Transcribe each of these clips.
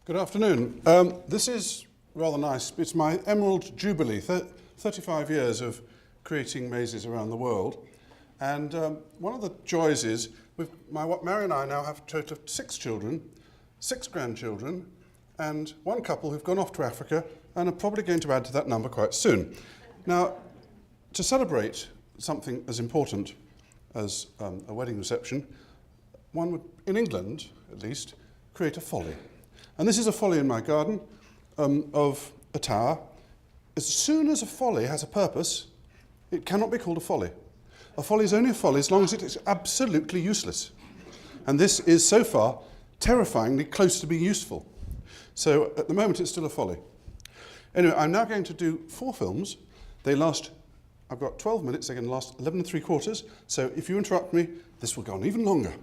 Good afternoon. This is rather nice. It's my Emerald Jubilee, 35 years of creating mazes around the world. And one of the joys is, Mary and I now have a total of 6 children, 6 grandchildren, and one couple who've gone off to Africa and are probably going to add to that number quite soon. Now, to celebrate something as important as a wedding reception, one would, in England at least, create a folly. And this is a folly in my garden of a tower. As soon as a folly has a purpose, it cannot be called a folly. A folly is only a folly as long as it is absolutely useless. And this is so far terrifyingly close to being useful. So at the moment it's still a folly. Anyway, I'm now going to do 4 films. They last, I've got 12 minutes, they're going to last 11 3/4. So if you interrupt me, this will go on even longer.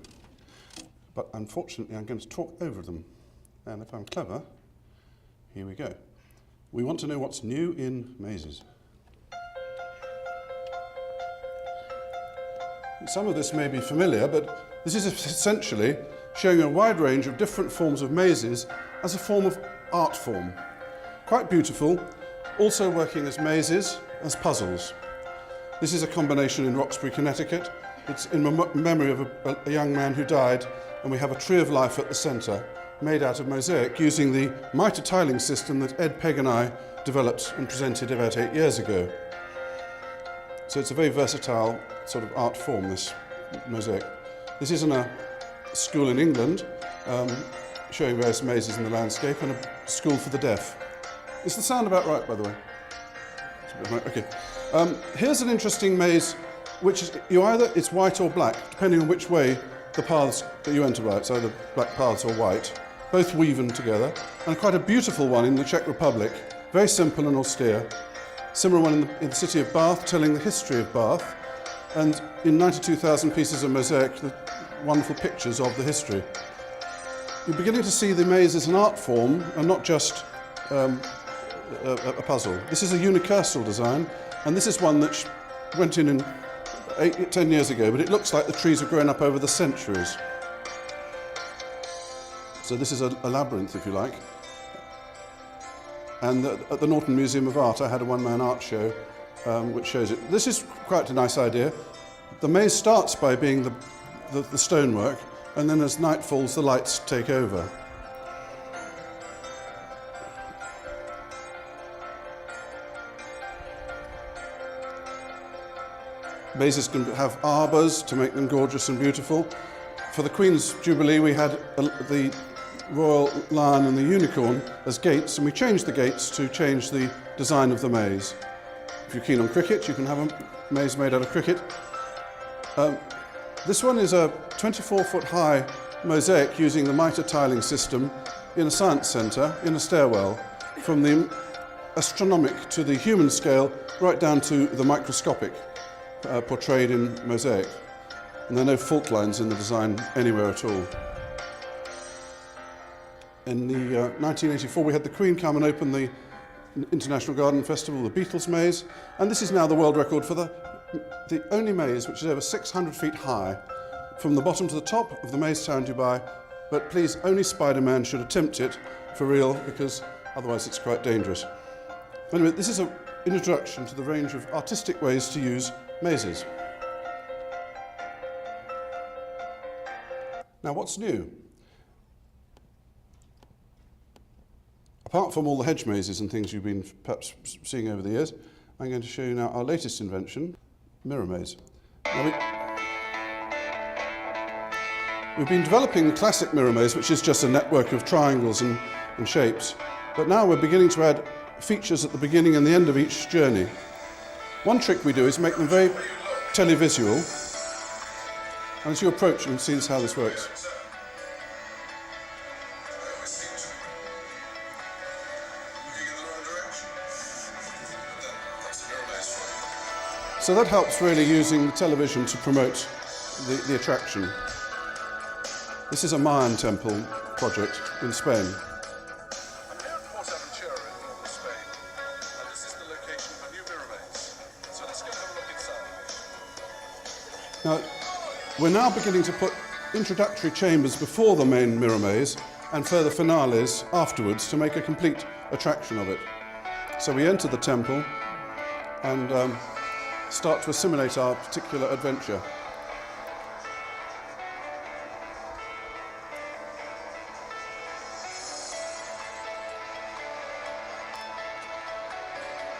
But unfortunately I'm going to talk over them. And if I'm clever, here we go. We want to know what's new in mazes. Some of this may be familiar, but this is essentially showing a wide range of different forms of mazes as a form of art form. Quite beautiful, also working as mazes, as puzzles. This is a combination in Roxbury, Connecticut. It's in memory of a young man who died, and we have a tree of life at the centre, made out of mosaic using the mitre tiling system that Ed Pegg and I developed and presented about 8 years ago. So it's a very versatile sort of art form, this mosaic. This is in a school in England, showing various mazes in the landscape, and a school for the deaf. Is the sound about right, by the way? Okay. Here's an interesting maze, which is it's white or black, depending on which way the paths that you enter by. It's either black paths or white, both woven together, and quite a beautiful one in the Czech Republic, very simple and austere. Similar one in the city of Bath, telling the history of Bath, and in 92,000 pieces of mosaic, the wonderful pictures of the history. You're beginning to see the maze as an art form and not just a puzzle. This is a unicursal design, and this is one that went in 10 years ago, but it looks like the trees have grown up over the centuries. So this is a labyrinth, if you like. And at the Norton Museum of Art, I had a one-man art show which shows it. This is quite a nice idea. The maze starts by being the stonework, and then as night falls, the lights take over. Mazes can have arbours to make them gorgeous and beautiful. For the Queen's Jubilee, we had the Royal Lion and the Unicorn as gates, and we changed the gates to change the design of the maze. If you're keen on cricket, you can have a maze made out of cricket. This one is a 24-foot high mosaic using the mitre tiling system in a science centre, in a stairwell, from the astronomic to the human scale, right down to the microscopic, portrayed in mosaic. And there are no fault lines in the design anywhere at all. In the 1984, we had the Queen come and open the International Garden Festival, the Beatles Maze, and this is now the world record for the only maze which is over 600 feet high, from the bottom to the top of the Maze Tower in Dubai. But please, only Spider-Man should attempt it for real, because otherwise it's quite dangerous. Anyway, this is an introduction to the range of artistic ways to use mazes. Now, what's new? Apart from all the hedge mazes and things you've been perhaps seeing over the years, I'm going to show you now our latest invention, mirror maze. Now we've been developing the classic mirror maze, which is just a network of triangles and shapes, but now we're beginning to add features at the beginning and the end of each journey. One trick we do is make them very televisual, and as you approach, you can see how this works. So that helps really using the television to promote the attraction. This is a Mayan temple project in Spain. I'm here at Port Aventura in northern Spain, and this is the location of a new mirror maze. So let's go have a look inside. Now, we're now beginning to put introductory chambers before the main mirror maze, and further finales afterwards to make a complete attraction of it. So we enter the temple and start to assimilate our particular adventure.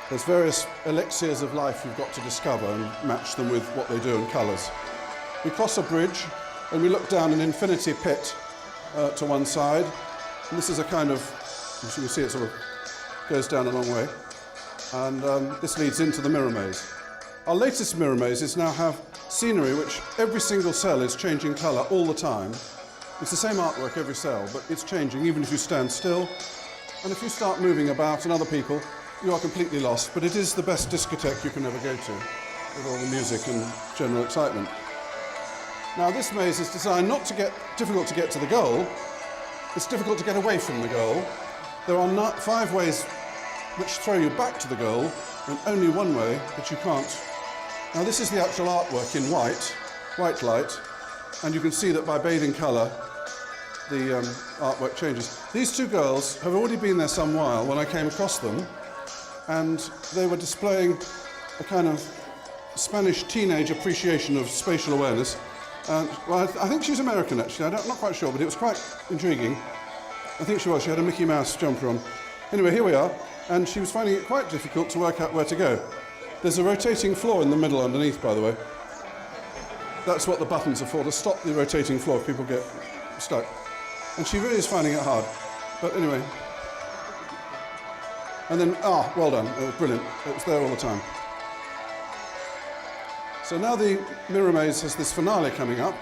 There's various elixirs of life you've got to discover and match them with what they do in colours. We cross a bridge and we look down an infinity pit to one side. And this is a kind of, as you can see, it sort of goes down a long way. And this leads into the mirror maze. Our latest mirror mazes now have scenery which every single cell is changing colour all the time. It's the same artwork every cell, but it's changing even if you stand still. And if you start moving about and other people, you are completely lost, but it is the best discotheque you can ever go to, with all the music and general excitement. Now, this maze is designed not to get difficult to get to the goal, it's difficult to get away from the goal. There are 5 ways which throw you back to the goal, and only one way that you can't. Now, this is the actual artwork in white light, and you can see that by bathing colour, the artwork changes. These 2 girls have already been there some while when I came across them, and they were displaying a kind of Spanish teenage appreciation of spatial awareness. Well, I think she was American, actually. I'm not quite sure, but it was quite intriguing. I think she was. She had a Mickey Mouse jumper on. Anyway, here we are, and she was finding it quite difficult to work out where to go. There's a rotating floor in the middle underneath, by the way. That's what the buttons are for, to stop the rotating floor if people get stuck. And she really is finding it hard. But anyway. And then, well done, it was brilliant. It was there all the time. So now the mirror maze has this finale coming up,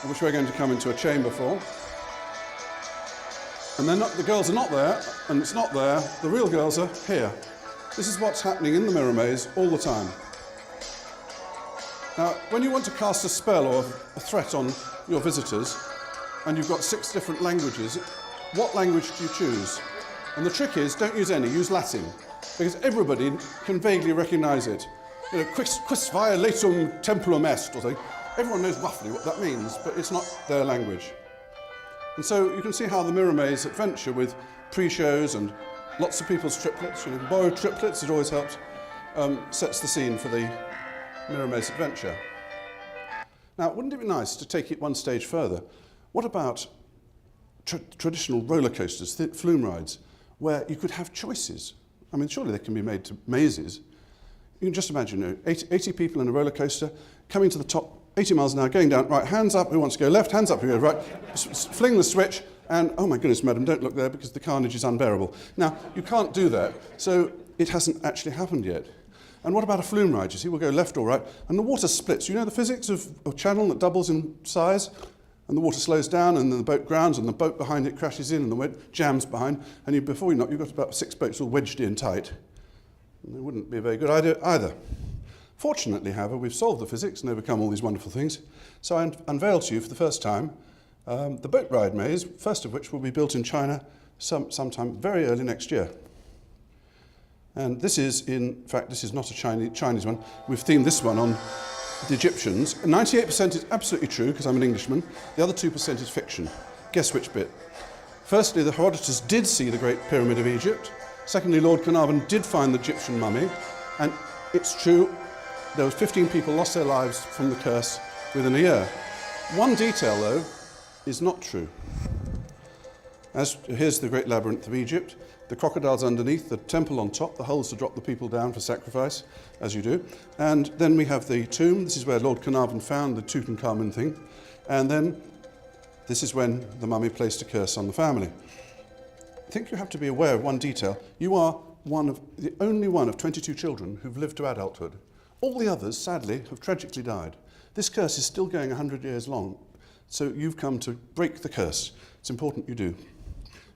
which we're going to come into a chamber for. And then the girls are not there, and it's not there. The real girls are here. This is what's happening in the mirror maze all the time. Now, when you want to cast a spell or a threat on your visitors, and you've got 6 different languages, what language do you choose? And the trick is, don't use any, use Latin, because everybody can vaguely recognise it. You know, quis violatum templum est, or something. Everyone knows roughly what that means, but it's not their language. And so you can see how the mirror maze adventure with pre-shows and lots of people's triplets, you know, borrowed triplets, it always helps, sets the scene for the mirror maze adventure. Now, wouldn't it be nice to take it one stage further? What about traditional roller coasters, flume rides, where you could have choices? I mean, surely they can be made to mazes. You can just imagine, you know, 80 people in a roller coaster coming to the top, 80 miles an hour, going down, right, hands up, who wants to go left, hands up, who go right, fling the switch, and, oh my goodness, madam, don't look there because the carnage is unbearable. Now, you can't do that, so it hasn't actually happened yet. And what about a flume ride? You see, we'll go left or right, and the water splits. You know the physics of a channel that doubles in size? And the water slows down, and then the boat grounds, and the boat behind it crashes in, and the jams behind, and before you know it, you've got about 6 boats all wedged in tight. And it wouldn't be a very good idea either. Fortunately, however, we've solved the physics and overcome all these wonderful things. So I unveil to you for the first time the boat ride maze, first of which will be built in China sometime very early next year. And this is, in fact, this is not a Chinese one. We've themed this one on the Egyptians. 98% is absolutely true, because I'm an Englishman. The other 2% is fiction. Guess which bit? Firstly, the Herodotus did see the Great Pyramid of Egypt. Secondly, Lord Carnarvon did find the Egyptian mummy. And it's true, there was 15 people lost their lives from the curse within a year. One detail, though, is not true. Here's the Great Labyrinth of Egypt. The crocodiles underneath, the temple on top, the holes to drop the people down for sacrifice, as you do. And then we have the tomb. This is where Lord Carnarvon found the Tutankhamun thing. And then this is when the mummy placed a curse on the family. I think you have to be aware of one detail. You are the only one of 22 children who've lived to adulthood. All the others, sadly, have tragically died. This curse is still going 100 years long. So you've come to break the curse. It's important you do.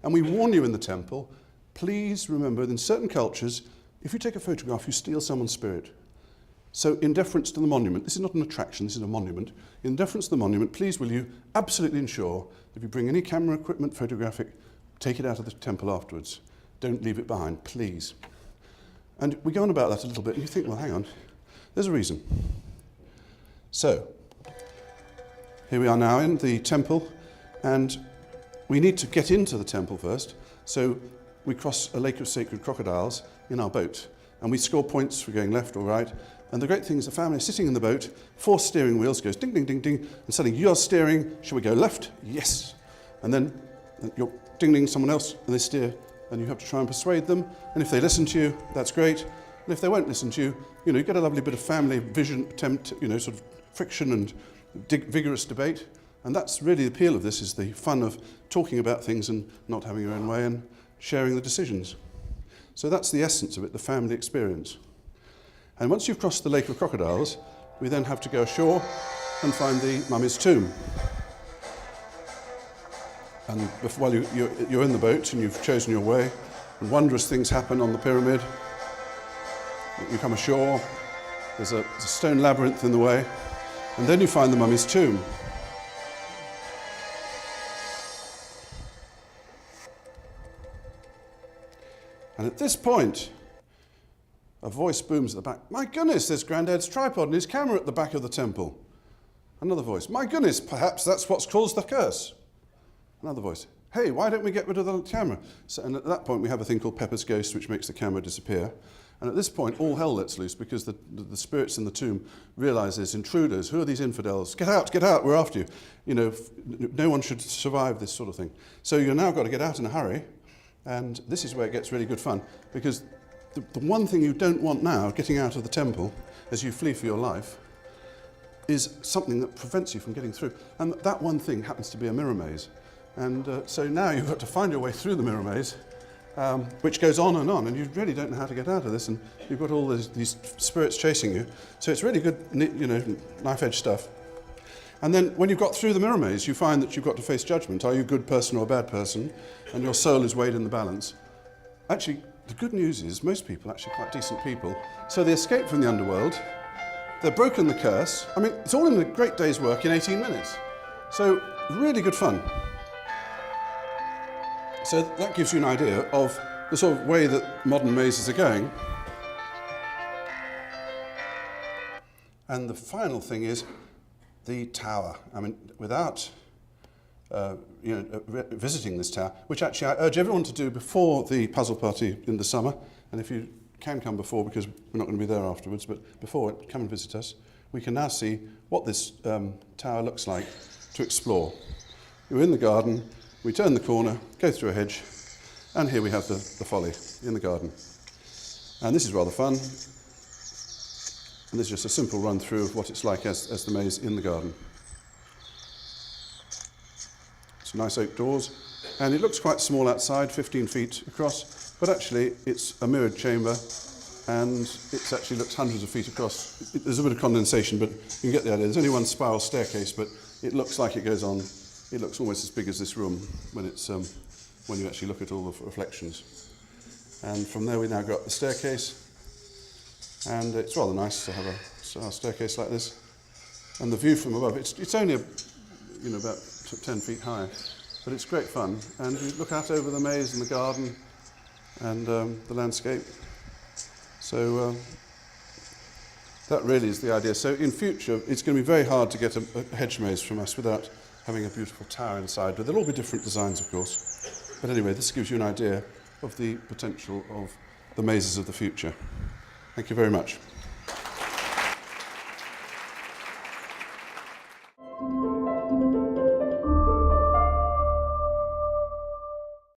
And we warn you in the temple, please remember that in certain cultures, if you take a photograph, you steal someone's spirit. So in deference to the monument, this is not an attraction, this is a monument. In deference to the monument, please will you absolutely ensure that if you bring any camera equipment photographic, take it out of the temple afterwards. Don't leave it behind, please. And we go on about that a little bit, and you think, well, hang on, there's a reason. So, here we are now in the temple, and we need to get into the temple first, so we cross a lake of sacred crocodiles in our boat, and we score points for going left or right. And the great thing is the family is sitting in the boat, 4 steering wheels, goes ding, ding, ding, ding, and suddenly you're steering, shall we go left? Yes. And then you're ding, ding, someone else, and they steer, and you have to try and persuade them. And if they listen to you, that's great. And if they won't listen to you, you get a lovely bit of family vision, sort of friction and vigorous debate. And that's really the appeal of this, is the fun of talking about things and not having your own way and sharing the decisions. So that's the essence of it, the family experience. And once you've crossed the Lake of Crocodiles, we then have to go ashore and find the mummy's tomb. And while you're in the boat and you've chosen your way, and wondrous things happen on the pyramid. You come ashore, there's a stone labyrinth in the way, and then you find the mummy's tomb. And at this point, a voice booms at the back. My goodness, there's Granddad's tripod and his camera at the back of the temple. Another voice. My goodness, perhaps that's what's caused the curse. Another voice. Hey, why don't we get rid of the camera? And at that point, we have a thing called Pepper's Ghost, which makes the camera disappear. And at this point, all hell lets loose, because the spirits in the tomb realise there's intruders. Who are these infidels? Get out, we're after you. No one should survive this sort of thing. So you've now got to get out in a hurry. And this is where it gets really good fun, because the one thing you don't want now, getting out of the temple as you flee for your life, is something that prevents you from getting through. And that one thing happens to be a mirror maze. And so now you've got to find your way through the mirror maze, which goes on, and you really don't know how to get out of this, and you've got all these spirits chasing you. So it's really good, knife-edge stuff. And then when you've got through the mirror maze, you find that you've got to face judgment. Are you a good person or a bad person? And your soul is weighed in the balance. Actually, the good news is most people are actually quite decent people. So they escape from the underworld. They've broken the curse. I mean, it's all in a great day's work in 18 minutes. So really good fun. So that gives you an idea of the sort of way that modern mazes are going. And the final thing is the tower. I mean, without visiting this tower, which actually I urge everyone to do before the puzzle party in the summer, and if you can come before, because we're not going to be there afterwards, but before it, come and visit us. We can now see what this tower looks like to explore. We're in the garden, we turn the corner, go through a hedge, and here we have the folly in the garden. And this is rather fun. And this is just a simple run through of what it's like as the maze in the garden. It's nice oak doors, and it looks quite small outside, 15 feet across, but actually it's a mirrored chamber, and it actually looks hundreds of feet across. There's a bit of condensation, but you can get the idea. There's only one spiral staircase, but it looks like it goes on. It looks almost as big as this room when when you actually look at all the reflections. And from there we now go up the staircase, and it's rather nice to have a staircase like this. And the view from above, it's only about 10 feet high, but it's great fun. And you look out over the maze and the garden and the landscape. So that really is the idea. So in future, it's going to be very hard to get a hedge maze from us without having a beautiful tower inside. But there'll all be different designs, of course. But anyway, this gives you an idea of the potential of the mazes of the future. Thank you very much.